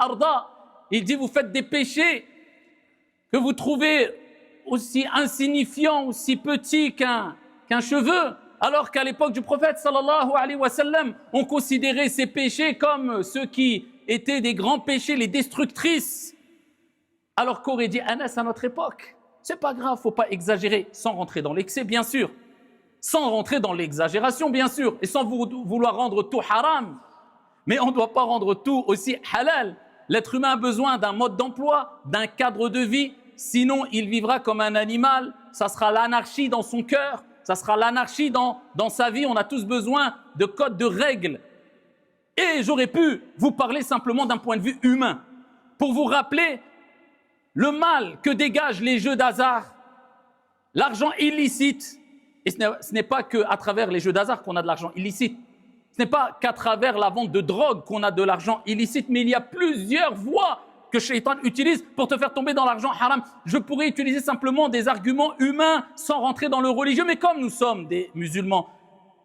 arda, il dit vous faites des péchés que vous trouvez aussi insignifiants, aussi petits qu'un cheveu, alors qu'à l'époque du prophète sallallahu alayhi wa sallam, on considérait ces péchés comme ceux qui étaient des grands péchés, les destructrices. Alors qu'aurait dit Anas à notre époque? C'est pas grave, faut pas exagérer, sans rentrer dans l'excès bien sûr, sans rentrer dans l'exagération bien sûr, et sans vouloir rendre tout haram. Mais on ne doit pas rendre tout aussi halal. L'être humain a besoin d'un mode d'emploi, d'un cadre de vie, sinon il vivra comme un animal, ça sera l'anarchie dans son cœur, ça sera l'anarchie dans sa vie. On a tous besoin de codes, de règles. Et j'aurais pu vous parler simplement d'un point de vue humain, pour vous rappeler le mal que dégagent les jeux d'hasard, l'argent illicite. Et ce n'est pas qu'à travers les jeux d'hasard qu'on a de l'argent illicite. Ce n'est pas qu'à travers la vente de drogue qu'on a de l'argent illicite, mais il y a plusieurs voies que Shaitan utilise pour te faire tomber dans l'argent haram. Je pourrais utiliser simplement des arguments humains sans rentrer dans le religieux, mais comme nous sommes des musulmans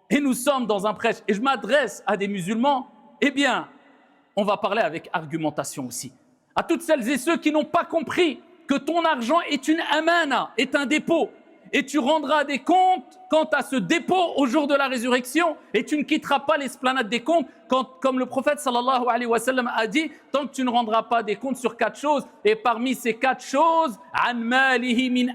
et nous sommes dans un prêche, et je m'adresse à des musulmans, eh bien, on va parler avec argumentation aussi. À toutes celles et ceux qui n'ont pas compris que ton argent est une amana, est un dépôt, et tu rendras des comptes quant à ce dépôt au jour de la résurrection, et tu ne quitteras pas l'esplanade des comptes, comme le prophète sallallahu alayhi wa sallam a dit, tant que tu ne rendras pas des comptes sur 4 choses, et parmi ces 4 choses, an malihi min